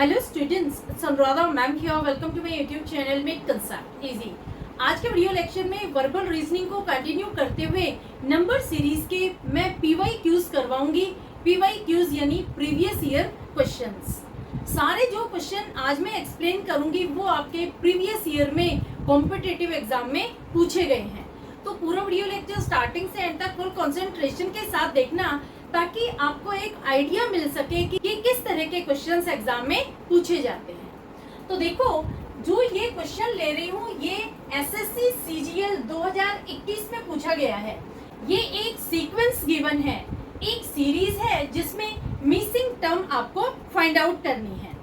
Hello students, Anuradha ma'am here. Welcome to my YouTube channel make concept easy. आज के video lecture में verbal reasoning को continue करते हुए नंबर सीरीज के मैं PYQs करवाऊंगी। PYQs यानी प्रीवियस ईयर क्वेश्चंस। सारे जो क्वेश्चन आज मैं एक्सप्लेन करूंगी वो आपके प्रीवियस ईयर में कॉम्पिटिटिव एग्जाम में पूछे गए हैं। तो पूरा वीडियो लेक्चर स्टार्टिंग से एंड तक फुल कंसंट्रेशन के साथ देखना, ताकि आपको एक आइडिया मिल सके कि किस तरह के क्वेश्चंस एग्जाम में पूछे जाते हैं। तो देखो, जो ये क्वेश्चन ले रही हूँ ये SSC CGL 2021 में पूछा गया है। ये एक सीक्वेंस गिवन है, एक सीरीज है जिसमें मिसिंग टर्म आपको फाइंड आउट करनी है।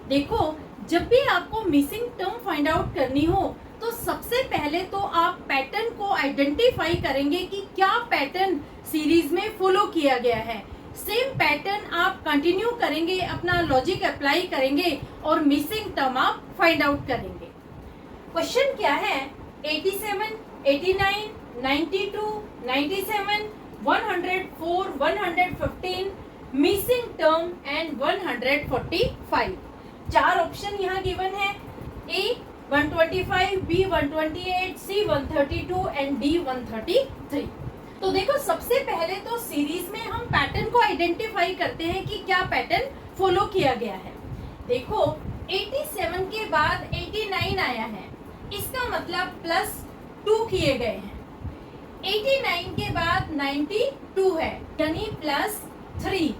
देखो, जब भी आपको मिसिंग टर्म फाइंड आउट करनी हो तो सबसे पहले तो आप पैटर्न को आइडेंटिफाई करेंगे कि क्या पैटर्न सीरीज में फॉलो किया गया है। सेम पैटर्न आप कंटिन्यू करेंगे, अपना लॉजिक अप्लाई करेंगे और मिसिंग टर्म आप फाइंड आउट करेंगे। क्वेश्चन क्या है? 87, 89, 92, 97, 104, 115, मिसिंग टर्म एंड 145। चार ऑप्शन यहाँ गिवन है। ए 125, B 128, C 132 एंड D 133। तो देखो, सबसे पहले तो सीरीज में हम पैटर्न को आइडेंटिफाई करते हैं कि क्या पैटर्न फॉलो किया गया है। देखो, 87 के बाद 89 आया है, इसका मतलब +2 किए गए हैं। 89 के बाद 92 है, यानी +3।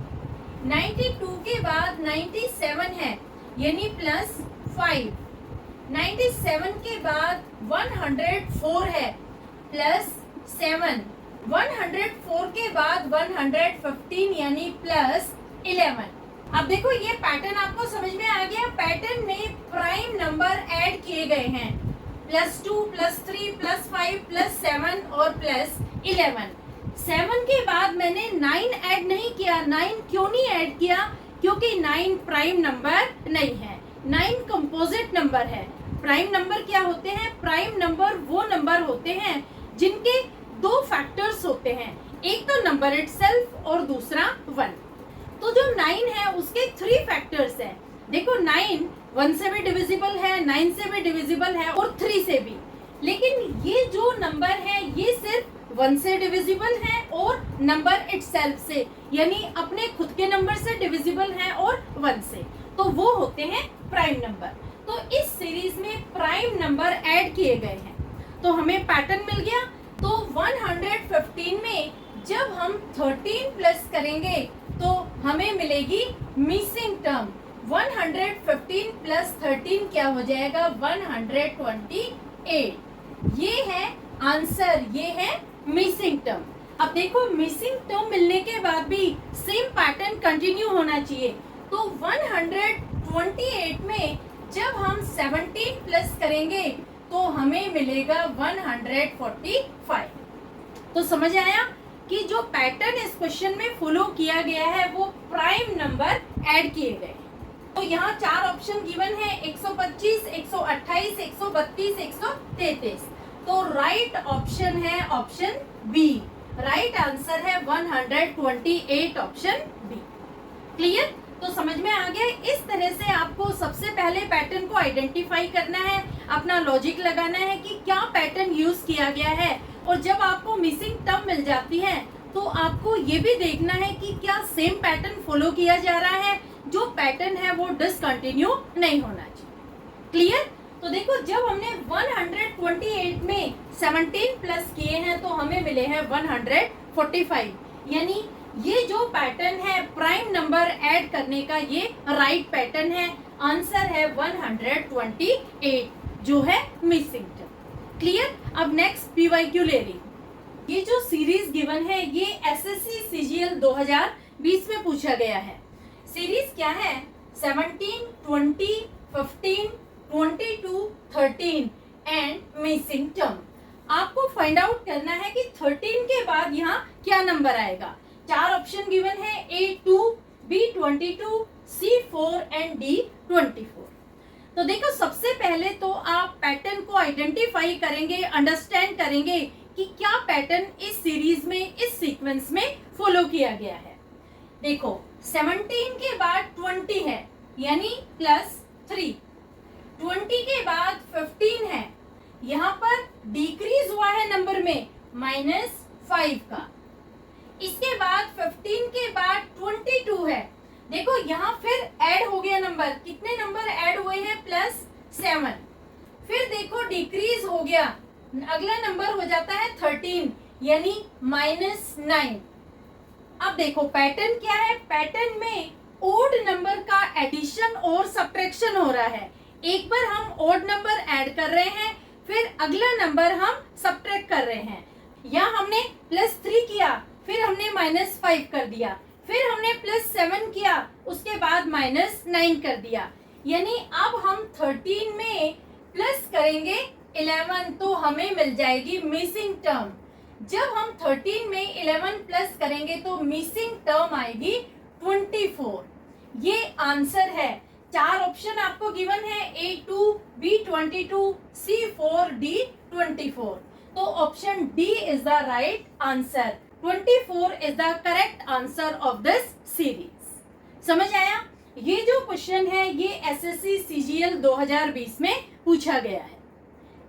92 के बाद 97 है, यानी +5। 97 के बाद 104 है, +7। 104 के बाद 115 यानी +11। अब देखो, ये पैटर्न आपको समझ में आ गया। पैटर्न में प्राइम नंबर ऐड किए गए हैं, +2, +3, +5, +7 और +11। 7 के बाद मैंने 9 ऐड नहीं किया। 9 क्यों नहीं ऐड किया? क्योंकि 9 प्राइम नंबर नहीं है, 9 कंपोजिट नंबर है। प्राइम नंबर क्या होते हैं? प्राइम नंबर वो नंबर होते हैं जिनके दो फैक्टर्स होते हैं, एक तो नंबर इटसेल्फ और दूसरा 1। तो जो 9 है उसके 3 फैक्टर्स हैं। देखो, 9 1 से भी डिविजिबल है, 9 से भी डिविजिबल है और 3 से भी। लेकिन ये जो नंबर है ये सिर्फ 1 से डिविजिबल है और नंबर इटसेल्फ से, यानी अपने खुद के नंबर से डिविजिबल है और 1 से। तो वो होते हैं प्राइम नंबर। तो इस सीरीज में प्राइम नंबर ऐड किए गए हैं, तो हमें पैटर्न मिल गया। तो 115 में जब हम 13 प्लस करेंगे तो हमें मिलेगी मिसिंग टर्म। 115 प्लस 13 क्या हो जाएगा? 128। ये है आंसर, ये है मिसिंग टर्म। अब देखो, मिसिंग टर्म मिलने के बाद भी सेम पैटर्न कंटिन्यू होना चाहिए। तो 128 में जब हम 17 प्लस करेंगे तो हमें मिलेगा 145। तो समझ आया कि जो पैटर्न इस क्वेश्चन में फॉलो किया गया है वो प्राइम नंबर ऐड किए गए। तो यहाँ 4 ऑप्शन गिवन है, 125, 128, 132, 133। तो राइट ऑप्शन है ऑप्शन बी। राइट आंसर है 128, ऑप्शन बी। क्लियर? तो समझ में आ गया। इस तरह से आपको सबसे पहले पैटर्न को आइडेंटिफाई करना है, अपना लॉजिक लगाना है कि क्या पैटर्न यूज किया गया है। और जब आपको मिसिंग टर्म मिल जाती है तो आपको ये भी देखना है कि क्या सेम पैटर्न फॉलो किया जा रहा है, जो पैटर्न है वो डिसकंटिन्यू नहीं होना चाहिए। क्लियर? तो देखो, जब हमने 128 में 17 प्लस किए हैं तो हमें मिले हैं 145, यानी ये जो पैटर्न है प्राइम नंबर ऐड करने का, ये राइट पैटर्न है। आंसर है 128, जो है मिसिंग टर्म। क्लियर? अब नेक्स्ट PYQ ले ली। ये जो सीरीज गिवन है ये SSC CGL 2020 में पूछा गया है। सीरीज क्या है? 17, 20, 15, 22, 13 एंड मिसिंग टर्म। आपको फाइंड आउट करना है कि 13 के बाद यहाँ क्या नंबर आएगा। 4 ऑप्शन गिवन है, A2, B 22, C 4 and D 24। तो देखो, सबसे पहले तो आप पैटर्न को आइडेंटिफाई करेंगे, अंडरस्टैंड करेंगे कि क्या पैटर्न इस सीरीज में, इस सीक्वेंस में फॉलो किया गया है। देखो, 17 के बाद 20 है, यानी +3। 20 के बाद 15 है, यहाँ पर डिक्रीज हुआ है नंबर में -5 का। इसके बाद 15 के बाद 22 है, देखो यहाँ फिर ऐड हो गया नंबर, कितने नंबर ऐड हुए हैं +7। फिर देखो डिक्रीज हो गया, अगला नंबर हो जाता है 13 यानी -9। अब देखो पैटर्न क्या है, पैटर्न में ओड नंबर का एडिशन और सब्ट्रैक्शन हो रहा है। एक बार हम ओड नंबर ऐड कर रहे हैं, फिर अगला नंबर हम सब्ट्रैक्ट कर रहे हैं। यहाँ हमने +3 किया, फिर हमने -5 कर दिया, फिर हमने +7 किया, उसके बाद -9 कर दिया। यानी अब हम 13 में प्लस करेंगे 11 तो हमें मिल जाएगी मिसिंग टर्म। जब हम 13 में 11 प्लस करेंगे तो मिसिंग टर्म आएगी 24। ये आंसर है। 4 ऑप्शन आपको गिवन है, A2, B22, C4, D24। तो option D is the right answer. 24 is the correct answer of this series. समझ आया? ये जो क्वेश्चन है ये SSC CGL 2020 में पूछा गया है।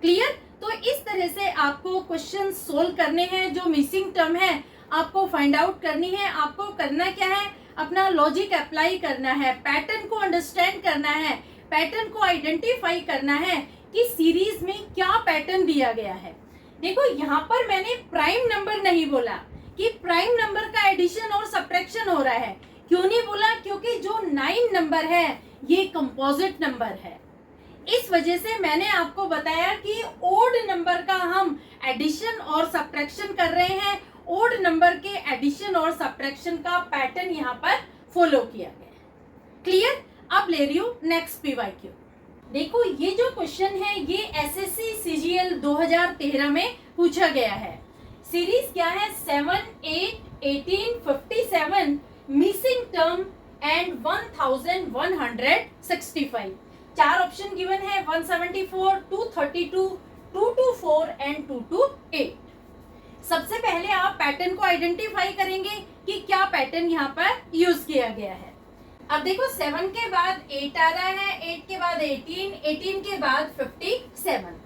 क्लियर? तो इस तरह से आपको क्वेश्चन सोल्व करने हैं। जो मिसिंग टर्म है आपको फाइंड आउट करनी है। आपको करना क्या है, अपना लॉजिक अप्लाई करना है, पैटर्न को अंडरस्टैंड करना है, पैटर्न को आइडेंटिफाई करना है कि सीरीज में क्या पैटर्न दिया गया है। देखो यहाँ पर मैंने प्राइम नंबर नहीं बोला कि प्राइम नंबर का एडिशन और सब्ट्रैक्शन हो रहा है। क्यों नहीं बोला? क्योंकि जो 9 नंबर है ये कंपोजिट नंबर है। इस वजह से मैंने आपको बताया कि ओड नंबर का हम एडिशन और सब्ट्रैक्शन कर रहे हैं। ओड नंबर के एडिशन और सब्ट्रैक्शन का पैटर्न यहाँ पर फॉलो किया गया है। क्लियर? अब ले रही हूँ नेक्स्ट PYQ। देखो ये जो क्वेश्चन है ये SSC CGL 2013 में पूछा गया है। सीरीज क्या है? 7, 8, 18, 57, missing term and 1165। 4 option given है, 174, 232, 224 एंड 228। सबसे पहले आप पैटर्न को आइडेंटिफाई करेंगे कि क्या पैटर्न यहाँ पर यूज किया गया है। अब देखो 7 के बाद 8 आ रहा है, 8 के बाद 18, 18 के बाद 57।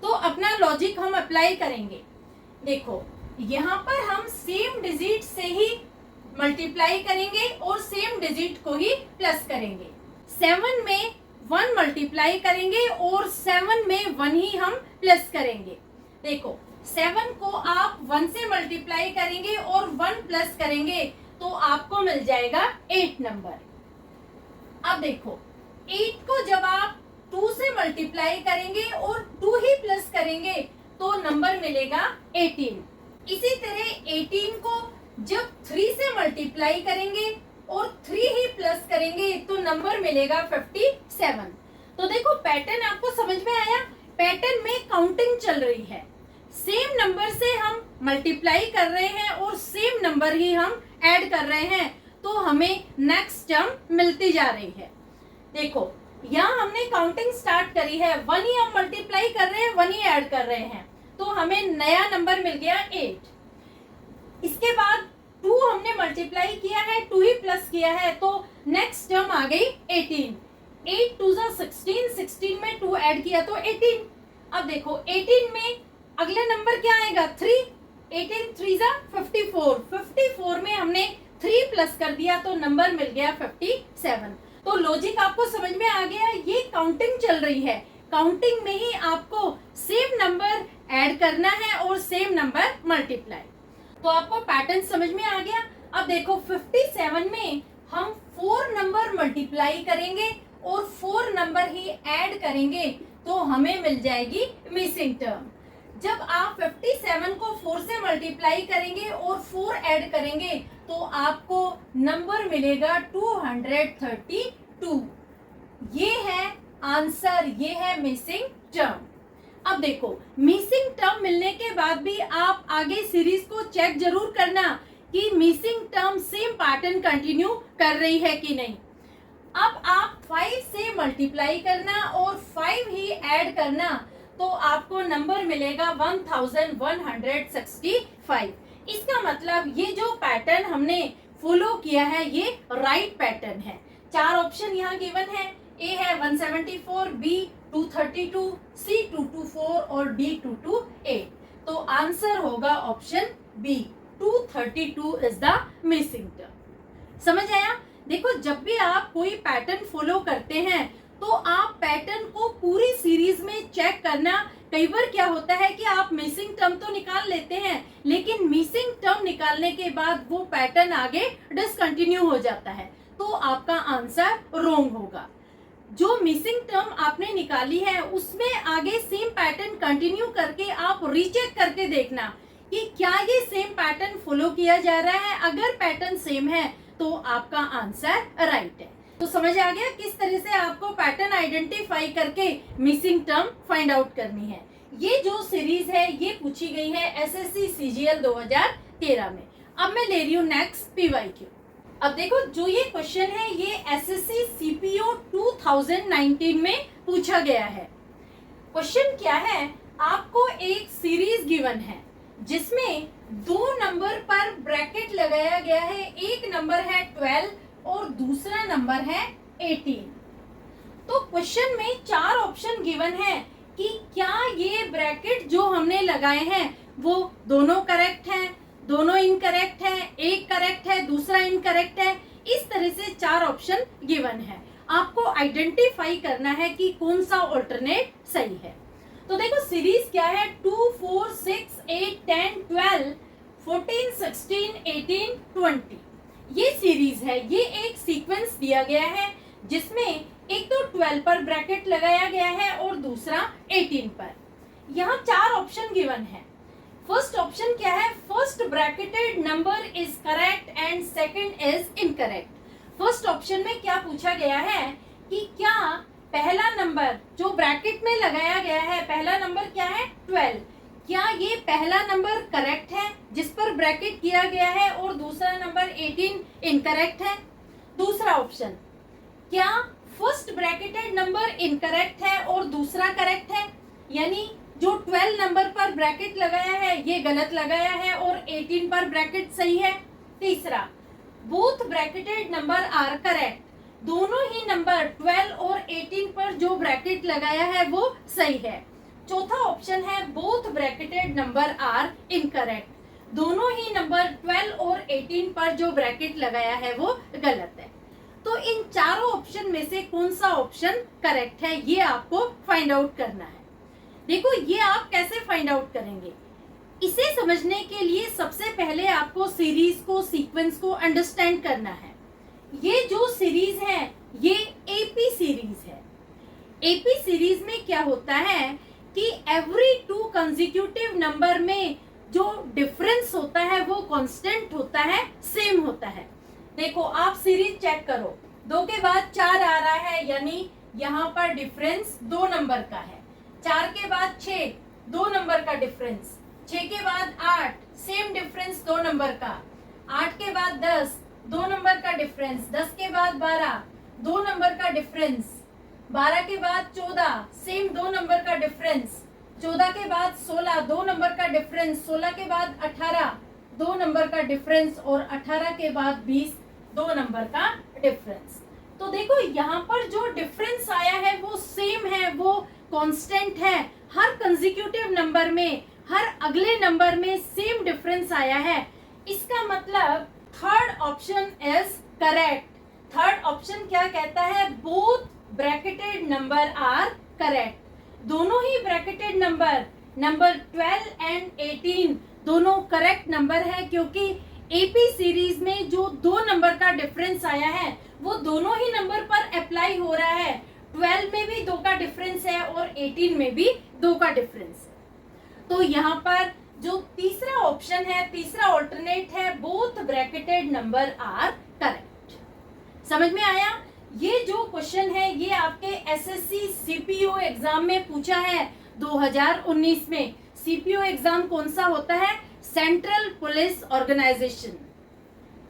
तो अपना लॉजिक हम अप्लाई करेंगे। देखो यहाँ पर हम सेम डिजिट से ही मल्टीप्लाई करेंगे और सेम डिजिट को ही प्लस करेंगे। 7 में 1 मल्टीप्लाई करेंगे और 7 में 1 ही हम प्लस करेंगे। देखो 7 को आप 1 से मल्टीप्लाई करेंगे और 1 प्लस करेंगे तो आपको मिल जाएगा 8 नंबर। अब देखो 8 को जब आप 2 से मल्टीप्लाई करेंगे और 2 ही प्लस करेंगे तो नंबर मिलेगा 18। इसी तरह 18 को जब 3 से मल्टीप्लाई करेंगे और 3 ही प्लस करेंगे तो नंबर मिलेगा 57। तो देखो पैटर्न आपको समझ में आया? पैटर्न में काउंटिंग चल रही है, सेम नंबर से हम मल्टीप्लाई कर रहे हैं और सेम नंबर ही हम ऐड कर रहे हैं तो हमें नेक्स्ट टर्म मिलती जा रही है। देखो यहाँ हमने काउंटिंग स्टार्ट करी है, 1 ही हम मल्टीप्लाई कर रहे हैं, 1 ही ऐड कर रहे हैं तो हमें नया नंबर मिल गया 8। इसके बाद 2 हमने मल्टीप्लाई किया है, 2 ही प्लस किया है तो नेक्स्ट टर्म आ गई 18। 8 2 16, 16 में 2 ऐड किया तो 18। अब देखो 18 में अगला नंबर क्या आएगा? 3। 18 3 54, 54 में हमने 3 प्लस कर दिया तो नंबर मिल गया 57। तो लॉजिक आपको समझ में आ गया? ये काउंटिंग चल रही है, काउंटिंग में ही आपको सेम नंबर ऐड करना है और सेम नंबर मल्टीप्लाई। तो आपको पैटर्न समझ में आ गया? अब देखो 57 में हम 4 नंबर मल्टीप्लाई करेंगे और 4 नंबर ही ऐड करेंगे तो हमें मिल जाएगी मिसिंग टर्म। जब आप 57 को 4 से मल्टीप्लाई करेंगे और 4 ऐड करेंगे तो आपको नंबर मिलेगा 232। ये है आंसर, ये है मिसिंग टर्म। अब देखो मिसिंग टर्म मिलने के बाद भी आप आगे सीरीज को चेक जरूर करना कि missing term same pattern continue कर रही है कि नहीं। अब आप 5 से मल्टीप्लाई करना और 5 ही ऐड करना तो आपको नंबर मिलेगा 1165। इसका मतलब ये जो पैटर्न हमने फॉलो किया है ये राइट पैटर्न है। चार ऑप्शन यहाँ गिवन है, ए है 174, बी 232, सी 224 और डी 228। तो आंसर होगा option B, 232 is the missing term. समझ आया? देखो, जब भी आप कोई पैटर्न फॉलो करते हैं तो आप पैटर्न को पूरी सीरीज में चेक करना। कई बार क्या होता है कि आप मिसिंग टर्म तो निकाल लेते हैं, लेकिन मिसिंग टर्म निकालने के बाद वो पैटर्न आगे डिसकंटिन्यू हो जाता है, तो आपका आंसर रॉन्ग होगा। जो मिसिंग टर्म आपने निकाली है उसमें आगे सेम पैटर्न कंटिन्यू करके आप रीचेक करके देखना कि क्या ये सेम पैटर्न फॉलो किया जा रहा है। अगर पैटर्न सेम है तो आपका आंसर राइट है। तो समझ आ गया किस तरह से आपको पैटर्न आइडेंटिफाई करके मिसिंग टर्म फाइंड आउट करनी है। ये जो सीरीज है ये पूछी गई है एसएससी सीजीएल 2013 में। अब मैं ले रही हूँ नेक्स्ट पीवाईक्यू। अब देखो, जो ये क्वेश्चन है ये एसएससी सीपीओ 2019 में पूछा गया है। क्वेश्चन क्या है, आपको एक सीरीज गिवन है जिसमें दो नंबर पर ब्रैकेट लगाया गया है। एक नंबर है 12 और दूसरा नंबर है 18। तो क्वेश्चन में चार ऑप्शन गिवन है कि क्या ये ब्रैकेट जो हमने लगाए हैं वो दोनों करेक्ट हैं, दोनों इनकरेक्ट है, एक करेक्ट है, दूसरा इनकरेक्ट है। इस तरह से चार ऑप्शन गिवन है। आपको आइडेंटिफाई करना है कि कौन सा ऑल्टरनेट सही है। तो देखो, सीरीज क्या है, 2, 4, 6, 8, 10, 12, 14, 16, 18, 20। ये सीरीज है। ये एक सीक्वेंस दिया गया है जिसमें एक तो 12 पर ब्रैकेट लगाया गया है और दूसरा 18 पर। यहाँ चार ऑप्शन गिवन है। फर्स्ट ऑप्शन क्या है, first bracketed number is correct and second is incorrect. First option में क्या पूछा गया है कि क्या पहला नंबर जो ब्रैकेट में लगाया गया है, पहला नंबर क्या है 12, क्या ये पहला नंबर करेक्ट है जिस पर ब्रैकेट किया गया है और दूसरा नंबर 18 इनकरेक्ट है। दूसरा ऑप्शन, क्या फर्स्ट ब्रैकेटेड नंबर इनकरेक्ट है और दूसरा करेक्ट है, यानी जो 12 नंबर पर ब्रैकेट लगाया है ये गलत लगाया है और 18 पर ब्रैकेट सही है। तीसरा, both bracketed number are correct, दोनों ही नंबर 12 और 18 पर जो ब्रैकेट लगाया है वो सही है। चौथा ऑप्शन है both bracketed number are incorrect, दोनों ही नंबर 12 और 18 पर जो ब्रैकेट लगाया है वो गलत है। तो इन चारों ऑप्शन में से कौन सा ऑप्शन करेक्ट है ये आपको फाइंड आउट करना है। देखो, ये आप कैसे फाइंड आउट करेंगे, इसे समझने के लिए सबसे पहले आपको सीरीज को, सीक्वेंस को अंडरस्टैंड करना है। ये जो सीरीज है ये एपी सीरीज है। एपी सीरीज में क्या होता है कि एवरी 2 कंसेक्यूटिव नंबर में जो डिफरेंस होता है वो कांस्टेंट होता है, सेम होता है। देखो, आप सीरीज चेक करो, 2 के बाद 4 आ रहा है, यानी यहाँ पर डिफरेंस 2 नंबर का है। 4 के बाद 6, 2 नंबर का डिफरेंस। 6 के बाद 8, सेम डिफरेंस 2 नंबर का। 8 के बाद 10, 2 नंबर का डिफरेंस। 10 के बाद 12, 2 नंबर का डिफरेंस। 12 के बाद 14, सेम 2 नंबर का डिफरेंस। 14 के बाद 16, 2 नंबर का डिफरेंस। 16 के बाद 18, 2 नंबर का डिफरेंस और 18 के बाद 20, 2 नंबर का डिफरेंस। तो देखो, यहाँ पर जो डिफरेंस आया है वो सेम है, वो कांस्टेंट है। हर कंसेक्यूटिव नंबर में, हर अगले नंबर में सेम डिफरेंस आया है। इसका मतलब third option is correct. Third option क्या कहता है, both bracketed number are correct, दोनों ही ब्रैकेटेड नंबर 12 एंड 18 दोनों करेक्ट नंबर है, क्योंकि एपी सीरीज में जो 2 नंबर का डिफरेंस आया है वो दोनों ही नंबर पर अप्लाई हो रहा है। 12 में भी 2 का डिफरेंस है और 18 में भी 2 का डिफरेंस है। तो यहाँ पर जो तीसरा ऑप्शन है, तीसरा ऑल्टरनेट है, both bracketed number are correct. समझ में आया? ये जो क्वेश्चन है ये आपके एसएससी सीपीओ एग्जाम में पूछा है 2019 में। सीपीओ एग्जाम कौन सा होता है, सेंट्रल पुलिस ऑर्गेनाइजेशन।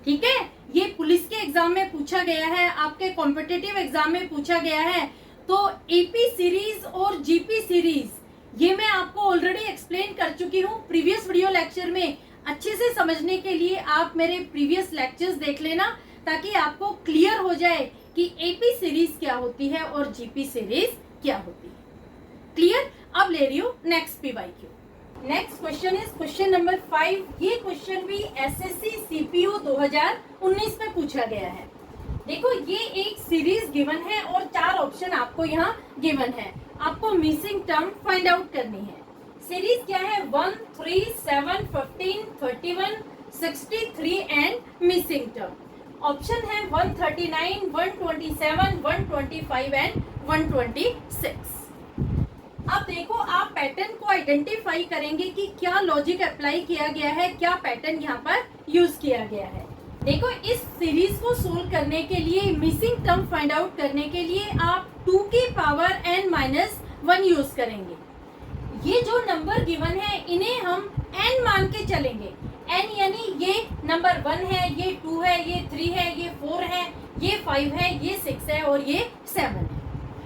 ठीक है, ये पुलिस के एग्जाम में पूछा गया है, आपके कॉम्पिटिटिव एग्जाम में पूछा गया है। तो एपी सीरीज और जीपी सीरीज ये मैं आपको ऑलरेडी एक्सप्लेन कर चुकी हूँ प्रीवियस वीडियो लेक्चर में। अच्छे से समझने के लिए आप मेरे प्रीवियस लेक्चर्स देख लेना, ताकि आपको क्लियर हो जाए कि एपी सीरीज क्या होती है और जीपी सीरीज क्या होती है। क्लियर? अब ले रही हूँ next PYQ. Next question is question number 5। ये क्वेश्चन भी एसएससी सीपीयू 2019 में पूछा गया है। देखो, ये एक सीरीज गिवन है और 4 ऑप्शन आपको यहाँ गिवन है। आपको मिसिंग टर्म फाइंड आउट करनी है। सीरीज क्या है? 1, 3, 7, 15, 31, 63 एंड मिसिंग टर्म। ऑप्शन है 139, 127, 125 एंड 126। अब देखो, आप पैटर्न को आइडेंटिफाई करेंगे कि क्या लॉजिक अप्लाई किया गया है, क्या पैटर्न यहाँ पर यूज किया गया है। देखो, इस सीरीज को सोल्व करने के लिए, मिसिंग टर्म फाइंड आउट करने के लिए आप 2 की पावर n-1 यूज करेंगे। ये जो नंबर गिवन है इन्हें हम n मान के चलेंगे। n यानी ये नंबर 1 है, ये 2 है, ये 3 है, ये 4 है, ये 5 है, ये 6 है और ये 7 है।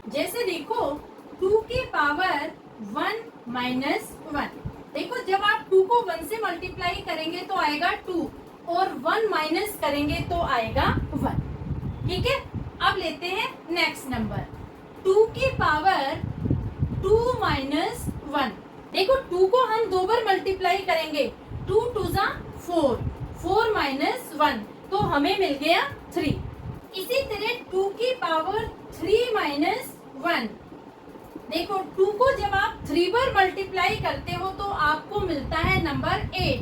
जैसे देखो, 2 की पावर 1-1। देखो, जब आप 2 को 1 से मल्टीप्लाई करेंगे तो आएगा 2 और 1 माइनस करेंगे तो आएगा 1। ठीक है? अब लेते हैं नेक्स्ट नंबर, 2 की पावर 2-1। देखो, 2 को हम 2 बार मल्टीप्लाई करेंगे, 2 2 4, 4 - 1 तो हमें मिल गया 3। इसी तरह 2 की पावर 3-1। देखो, 2 को जब आप 3 बार मल्टीप्लाई करते हो तो आपको मिलता है नंबर 8।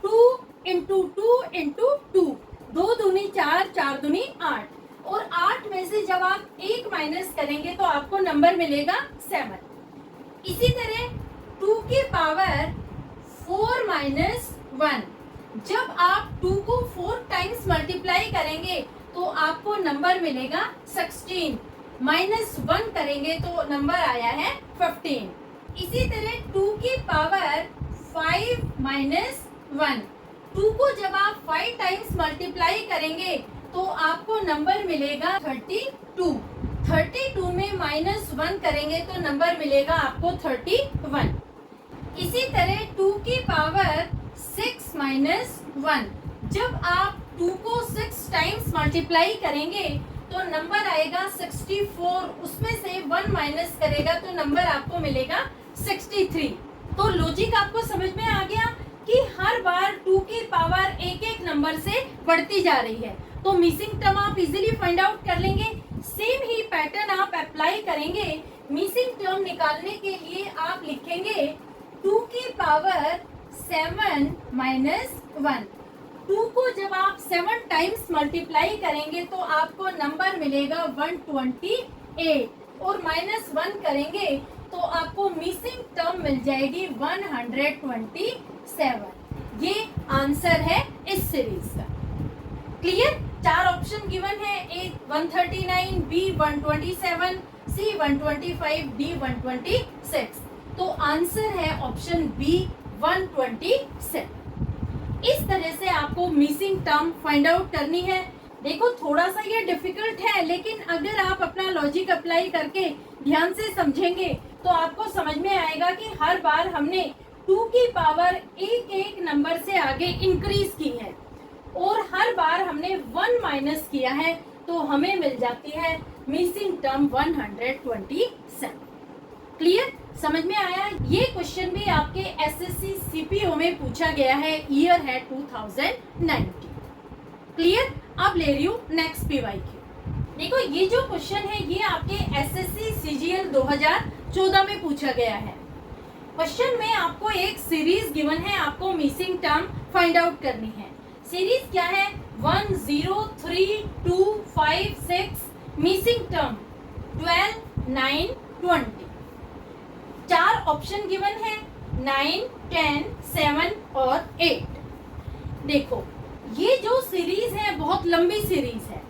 2 इंटू 2 इंटू 2, 2 दूनी 4, 4 दूनी 8 और 8 में से जब आप 1 माइनस करेंगे तो आपको नंबर मिलेगा 7। इसी तरह 2 की पावर 4-1। जब आप 2 को 4 टाइम्स मल्टीप्लाई करेंगे तो आपको नंबर मिलेगा 16। -1 करेंगे तो नंबर आया है 15। इसी तरह 2 की पावर 5-1। 2 को जब आप 5 टाइम्स मल्टीप्लाई करेंगे तो आपको नंबर मिलेगा 32। 32 में -1 करेंगे तो नंबर मिलेगा आपको 31। इसी तरह 2 की पावर 6-1। जब आप 2 को 6 टाइम्स मल्टीप्लाई करेंगे तो नंबर आएगा 64। उसमें से 1 माइनस करेगा तो नंबर आपको मिलेगा 63। तो लॉजिक आपको समझ में आ गया कि हर बार 2 की पावर एक नंबर से बढ़ती जा रही है। तो मिसिंग टर्म आप इजीली फाइंड आउट कर लेंगे। सेम ही पैटर्न आप अप्लाई करेंगे। मिसिंग टर्म निकालने के लिए आप लिखेंगे 2 की पावर 7-1। 2 को जब आप 7 टाइम्स मल्टीप्लाई करेंगे तो आपको नंबर मिलेगा 128 और -1 करेंगे तो आपको मिसिंग टर्म मिल जाएगी 127। ये आंसर है इस सीरीज का। क्लियर? 4 ऑप्शन गिवन है, ए 139, बी 127, सी 125, डी 126। तो आंसर है ऑप्शन बी 127। इस तरह से आपको मिसिंग टर्म फाइंड आउट करनी है। देखो, थोड़ा सा ये डिफिकल्ट है, लेकिन अगर आप अपना लॉजिक अप्लाई करके ध्यान से समझेंगे तो आपको समझ में आएगा कि हर बार हमने 2 की पावर एक नंबर से आगे इंक्रीज की है और हर बार हमने 1 माइनस किया है तो हमें मिल जाती है मिसिंग टर्म 127। क्लियर? समझ में आया? ये क्वेश्चन भी आपके एसएससी सीपीओ में पूछा गया है। ईयर है 2019। क्लियर? अब ले रही हूँ नेक्स्ट पीवाईक्यू। देखो, ये जो क्वेश्चन है ये आपके एसएससी सीजीएल 2014 में पूछा गया है। क्वेश्चन में आपको एक सीरीज गिवन है, आपको मिसिंग टर्म फाइंड आउट करनी है। सीरीज क्या है? 1 0 3 2 5 6। Missing term 12 9 20। 4 ऑप्शन गिवन है, 9 10 7 और 8। देखो, ये जो सीरीज है बहुत लंबी सीरीज है।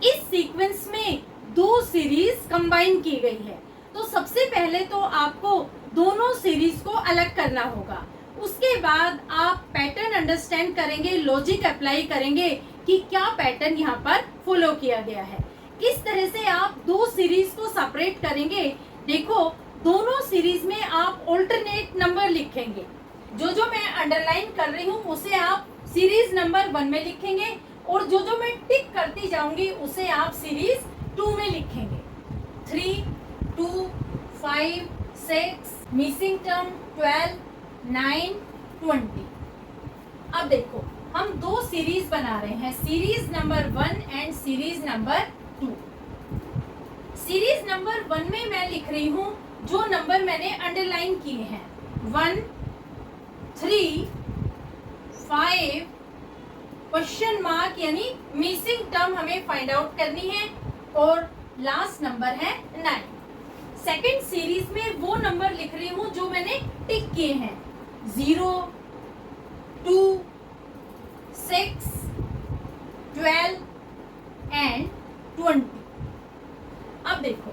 इस सीक्वेंस में 2 सीरीज कंबाइन की गई है। तो सबसे पहले तो आपको दोनों सीरीज को अलग करना होगा। उसके बाद आप पैटर्न अंडरस्टैंड करेंगे, लॉजिक अप्लाई करेंगे कि क्या पैटर्न यहाँ पर फॉलो किया गया है। किस तरह से आप 2 सीरीज को सेपरेट करेंगे। देखो, दोनों सीरीज में आप ऑल्टरनेट नंबर लिखेंगे। जो मैं अंडरलाइन कर रही हूँ उसे आप सीरीज नंबर 1 में लिखेंगे और जो जो मैं टिक करती जाऊंगी उसे आप सीरीज 2 में लिखेंगे। 3, 2, 5, 6, मिसिंग टर्म 12, 9, 20। अब देखो हम दो सीरीज बना रहे हैं, series number 1 and series number 2। Series number 1 में मैं लिख रही हूं जो नंबर मैंने अंडरलाइन किए हैं, 1, 3, 5, क्वेश्चन मार्क यानी मिसिंग टर्म हमें फाइंड आउट करनी है, और लास्ट नंबर है 9। सेकेंड सीरीज में वो नंबर लिख रही हूं जो मैंने टिक किए हैं, 0, 2, 6, 12 एंड 20। अब देखो,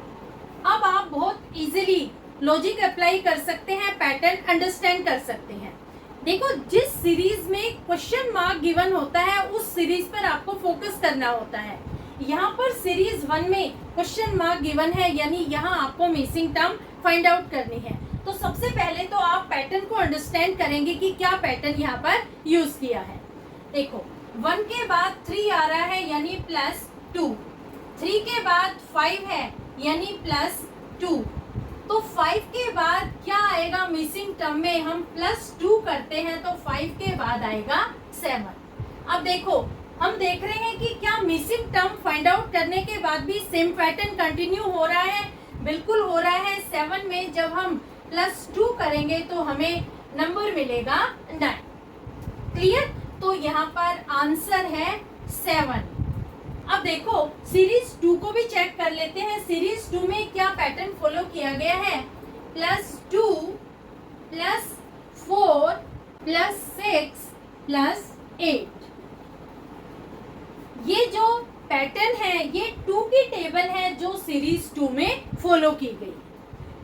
अब आप बहुत इजीली लॉजिक अप्लाई कर सकते हैं, पैटर्न अंडरस्टैंड कर सकते हैं। देखो, जिस सीरीज में क्वेश्चन मार्क गिवन होता है उस सीरीज पर आपको फोकस करना होता है। यहाँ पर सीरीज 1 में क्वेश्चन मार्क गिवन है, यानी यहाँ आपको मिसिंग टर्म फाइंड आउट करनी है। तो सबसे पहले तो आप पैटर्न को अंडरस्टैंड करेंगे कि क्या पैटर्न यहाँ पर यूज किया है। देखो, 1 के बाद 3 आ रहा है यानी +2, 3 के बाद 5 है यानी +2, तो 5 के बाद क्या आएगा मिसिंग टर्म में, हम +2 करते हैं तो 5 के बाद आएगा 7। अब देखो, हम देख रहे हैं कि क्या मिसिंग टर्म फाइंड आउट करने के बाद भी सेम पैटर्न कंटिन्यू हो रहा है। बिल्कुल हो रहा है। 7 में जब हम +2 करेंगे तो हमें नंबर मिलेगा 9। क्लियर? तो यहाँ पर आंसर है 7। अब देखो, सीरीज 2 को भी चेक कर लेते हैं। सीरीज 2 में क्या पैटर्न फॉलो किया गया है, +2, +4, +6, +8। ये जो पैटर्न है ये 2 की टेबल है जो सीरीज 2 में फॉलो की गई।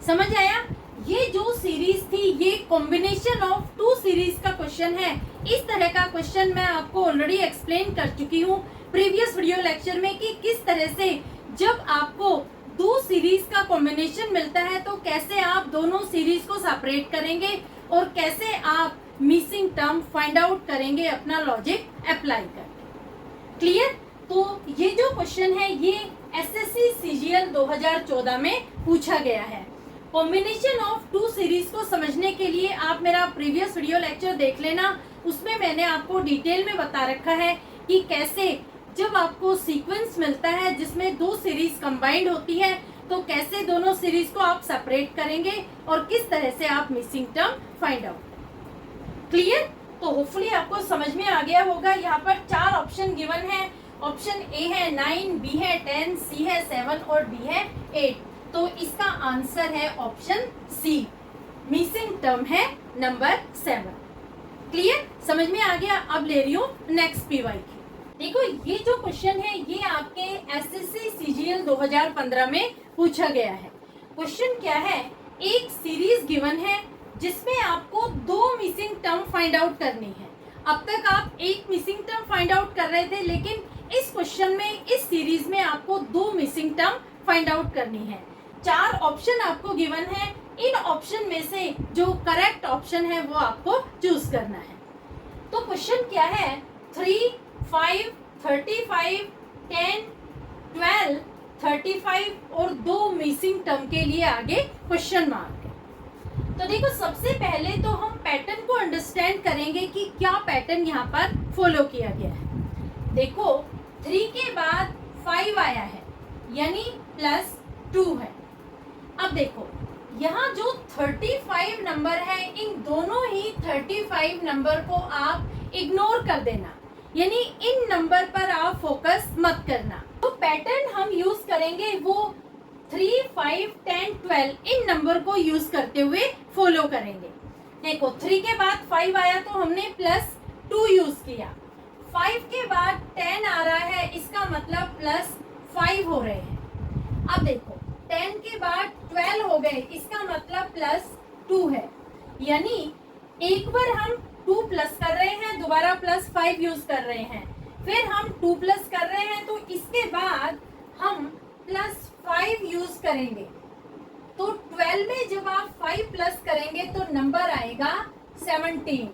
समझ आया? ये जो सीरीज थी ये कॉम्बिनेशन ऑफ 2 सीरीज का क्वेश्चन है। इस तरह का क्वेश्चन मैं आपको ऑलरेडी एक्सप्लेन कर चुकी हूँ प्रीवियस वीडियो लेक्चर में कि किस तरह से जब आपको 2 सीरीज का कॉम्बिनेशन मिलता है तो कैसे आप दोनों सीरीज को सेपरेट करेंगे और कैसे आप मिसिंग टर्म फाइंड आउट करेंगे अपना लॉजिक अप्लाई करके। क्लियर? तो ये जो क्वेश्चन है ये एसएससी सीजीएल 2014 में पूछा गया है। कॉम्बिनेशन ऑफ 2 सीरीज को समझने के लिए आप मेरा प्रीवियस वीडियो लेक्चर देख लेना, उसमें मैंने आपको डिटेल में बता रखा है कि कैसे जब आपको सीक्वेंस मिलता है जिसमें 2 सीरीज कंबाइंड होती है तो कैसे दोनों सीरीज को आप सेपरेट करेंगे और किस तरह से आप missing term find out. Clear? तो होपफुली आपको समझ में आ गया होगा। यहाँ पर 4 ऑप्शन गिवन है। ऑप्शन ए है 9, बी है 10, सी है 7 और डी है 8। तो इसका आंसर है ऑप्शन सी, मिसिंग टर्म है नंबर 7। क्लियर? समझ में आ गया? अब ले रही हूँ नेक्स्ट पीवाई की। देखो, ये जो क्वेश्चन है ये आपके एसएससी सीजीएल 2015 में पूछा गया है। क्वेश्चन क्या है, एक सीरीज गिवन है जिसमें आपको 2 मिसिंग टर्म फाइंड आउट करनी है। अब तक आप एक मिसिंग टर्म फाइंड आउट कर रहे थे, लेकिन इस क्वेश्चन में इस सीरीज में आपको 2 मिसिंग टर्म फाइंड आउट करनी है। 4 ऑप्शन आपको गिवन है। इन ऑप्शन में से जो करेक्ट ऑप्शन है वो आपको चूज करना है। तो क्वेश्चन क्या है, 3, 5, 35, 10, 12, 35 और 2 मिसिंग टर्म के लिए आगे क्वेश्चन मार्क है। तो देखो, सबसे पहले तो हम पैटर्न को अंडरस्टैंड करेंगे कि क्या पैटर्न यहाँ पर फॉलो किया गया है। देखो, 3 के बाद 5 आया है यानी +2 है। अब देखो, यहाँ जो 35 नंबर है इन दोनों ही 35 नंबर को आप इग्नोर कर देना, यानी इन नंबर पर आप फोकस मत करना। तो पैटर्न हम यूज करेंगे वो 3, 5, 10, 12 इन नंबर को यूज करते हुए फॉलो करेंगे। देखो, 3 के बाद 5 आया तो हमने +2 यूज किया। 5 के बाद 10 आ रहा है, इसका मतलब +5 हो रहे हैं। अब देखो, 10 के बाद 12 हो गए, इसका मतलब +2 है। यानी एक बार हम 2 प्लस कर रहे हैं, दोबारा +5 यूज कर रहे हैं, फिर हम 2 प्लस कर रहे हैं तो इसके बाद हम +5 यूज करेंगे। तो 12 में जब आप 5 प्लस करेंगे तो नंबर आएगा 17।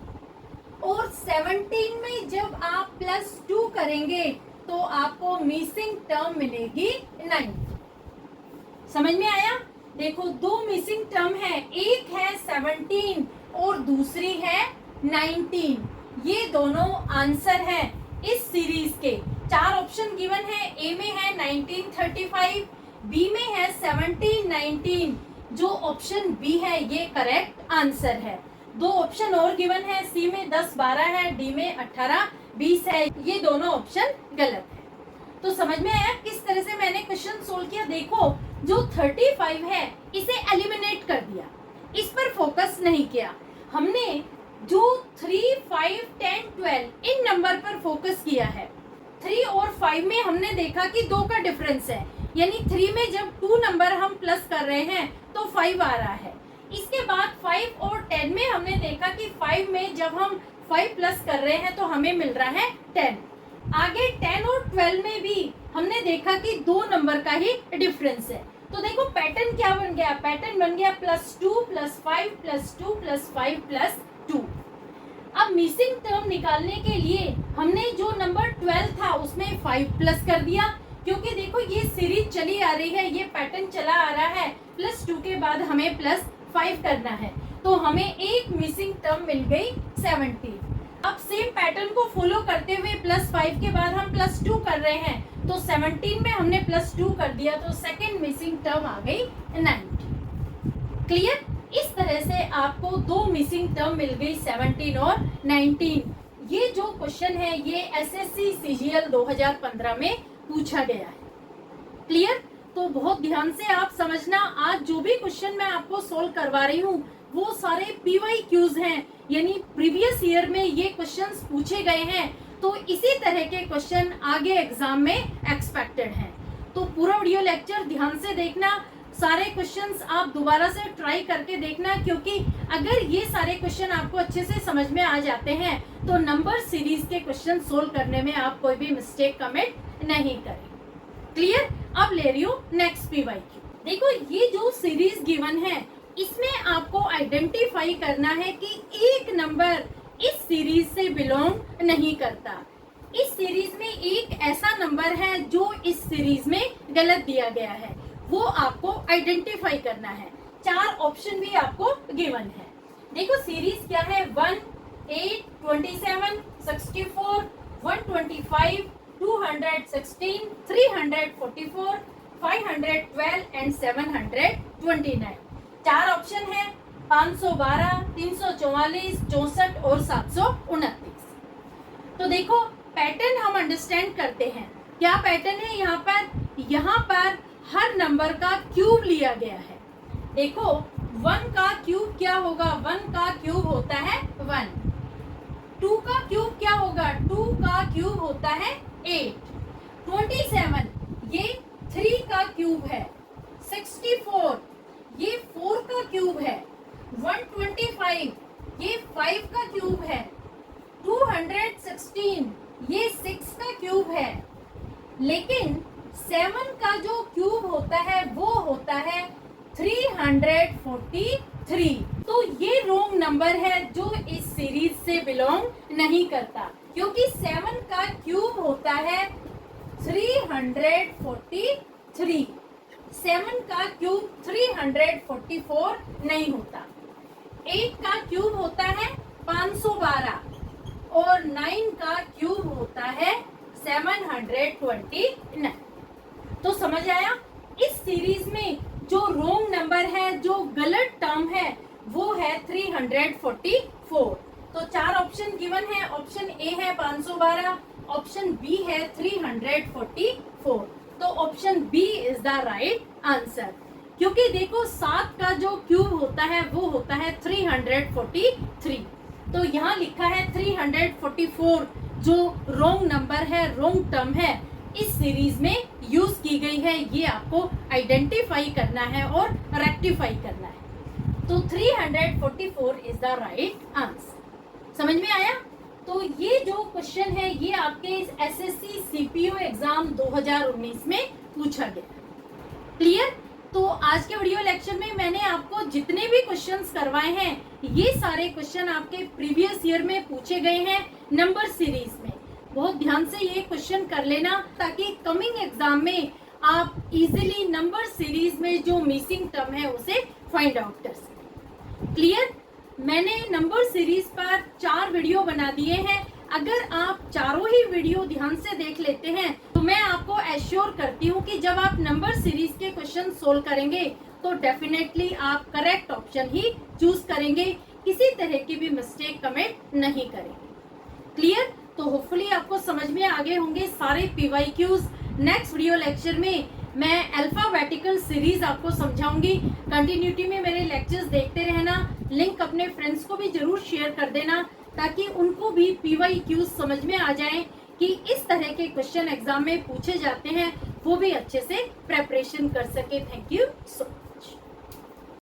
और 17 में जब आप +2 करेंगे तो आपको मिसिंग टर्म मिलेगी 9। समझ में आया? देखो दो मिसिंग टर्म है, एक है 17 और दूसरी है 19। ये दोनों आंसर है इस सीरीज के। 4 ऑप्शन गिवन है, ए में है 1935, बी में है 1719। जो ऑप्शन बी है ये करेक्ट आंसर है। 2 ऑप्शन और गिवन है, सी में 10-12 है, डी में 18-20 है। ये दोनों ऑप्शन गलत है। तो समझ में आया किस तरह से मैंने क्वेश्चन सोल्व किया? देखो जो 35 है इसे एलिमिनेट कर दिया, इस पर फोकस नहीं किया हमने। जो 3, 5, 10, 12 इन नंबर पर फोकस किया है। 3 और 5 में हमने देखा कि 2 का डिफरेंस है, यानी 3 में जब 2 नंबर हम प्लस कर रहे हैं तो 5 आ रहा है। इसके बाद 5 और 10 में हमने देखा कि 5 में जब हम 5 प्लस कर रहे हैं तो हमें मिल रहा है 10। आगे 10 और 12 में भी हमने देखा कि 2 नंबर का ही डिफरेंस है। तो देखो पैटर्न क्या बन गया? पैटर्न बन गया +2 +5 +2 +5 +2। अब मिसिंग टर्म निकालने के लिए हमने जो नंबर 12 था उसमें 5 प्लस कर दिया, क्योंकि देखो ये सीरीज चली आ रही है, ये पैटर्न चला आ रहा है। +2 के बाद हमें +5 करना है, तो हमें एक मिसिंग टर्म मिल गई 17। अब सेम पैटर्न को फॉलो करते हुए +5 के बाद हम +2 कर रहे हैं, तो 17 में हमने +2 कर दिया, तो सेकेंड मिसिंग टर्म आ गई 19। क्लियर? इस तरह से आपको 2 मिसिंग टर्म मिल गई 17 और 19। ये जो क्वेश्चन है ये एसएससी सीजीएल 2015 में पूछा गया है। क्लियर? तो बहुत ध्यान से आप समझना, आज जो भी क्वेश्चन मैं आपको सोल्व करवा रही हूँ वो सारे PYQs हैं, यानी प्रीवियस ईयर में ये क्वेश्चंस पूछे गए हैं। तो इसी तरह के क्वेश्चन आगे एग्जाम में एक्सपेक्टेड हैं। तो पूरा वीडियो लेक्चर ध्यान से देखना, सारे क्वेश्चंस आप दोबारा से ट्राई करके देखना, क्योंकि अगर ये सारे क्वेश्चन आपको अच्छे से समझ में आ जाते हैं तो नंबर सीरीज के क्वेश्चन सोल्व करने में आप कोई भी मिस्टेक कमिट नहीं करें। क्लियर? अब ले रही हूँ नेक्स्ट PYQ। देखो ये जो सीरीज गिवन है इसमें आपको आइडेंटिफाई करना है कि एक नंबर इस सीरीज से बिलोंग नहीं करता। इस सीरीज में एक ऐसा नंबर है जो इस सीरीज में गलत दिया गया है, वो आपको आइडेंटिफाई करना है। 4 ऑप्शन भी आपको गिवन है। देखो सीरीज क्या है? 1, 8, 27, 64, 125, 216, 344, 512 एंड 729। 4 ऑप्शन है, 512, 344, 64 और 729। तो देखो पैटर्न हम अंडरस्टैंड करते हैं। क्या पैटर्न है यहाँ पर? यहाँ पर हर नंबर का क्यूब लिया गया है। देखो 1 का क्यूब क्या होगा? 1 का क्यूब होता है 1। 2 का क्यूब क्या होगा? 2 का क्यूब होता है 8। 27 ये 3 का क्यूब है। 64 ये 4 का क्यूब है। 125 ये 5 का क्यूब है। 216 ये 6 का क्यूब है। लेकिन 7 का जो क्यूब होता है वो होता है 343। तो ये रॉन्ग नंबर है जो इस सीरीज से बिलोंग नहीं करता, क्योंकि 7 का क्यूब होता है 343। 7 का क्यूब 344 नहीं होता। 8 का क्यूब होता है 512 और 9 का क्यूब होता है 729। तो समझ आया? इस सीरीज में जो रॉन्ग नंबर है, जो गलत टर्म है, वो है 344। तो 4 ऑप्शन गिवन है। ऑप्शन ए है 512, ऑप्शन बी है 344। तो option B is the right answer, क्योंकि देखो 7 का जो क्यूब होता है वो होता है 343। तो यहाँ लिखा है 344 जो रॉन्ग नंबर है, रॉन्ग टर्म है, इस सीरीज में यूज की गई है। ये आपको आइडेंटिफाई करना है और रेक्टिफाई करना है। तो 344 इज द राइट आंसर। समझ में आया? तो ये जो क्वेश्चन है ये आपके एसएससी सीपीओ एग्जाम 2019 में पूछा गया। क्लियर? तो आज के वीडियो लेक्चर में मैंने आपको जितने भी क्वेश्चंस करवाए हैं, ये सारे क्वेश्चन आपके प्रीवियस ईयर में पूछे गए हैं नंबर सीरीज में। बहुत ध्यान से ये क्वेश्चन कर लेना ताकि कमिंग एग्जाम में आप इजीली नंबर सीरीज में जो मिसिंग टर्म है उसे फाइंड आउट कर सकें। क्लियर? मैंने नंबर सीरीज पर 4 वीडियो बना दिए हैं। अगर आप चारों ही वीडियो ध्यान से देख लेते हैं तो मैं आपको एश्योर करती हूँ कि जब आप नंबर सीरीज के क्वेश्चन सोल्व करेंगे तो डेफिनेटली आप करेक्ट ऑप्शन ही चूज करेंगे, किसी तरह की भी मिस्टेक कमिट नहीं करेंगे। क्लियर? तो होपफुली आपको समझ में आ गए होंगे सारे PYQs। नेक्स्ट वीडियो लेक्चर में मैं अल्फाबेटिकल सीरीज आपको समझाऊंगी। कंटिन्यूटी में मेरे लेक्चर्स देखते रहना। लिंक अपने फ्रेंड्स को भी जरूर शेयर कर देना ताकि उनको भी PYQs समझ में आ जाए कि इस तरह के क्वेश्चन एग्जाम में पूछे जाते हैं, वो भी अच्छे से प्रेपरेशन कर सके। Thank you so much.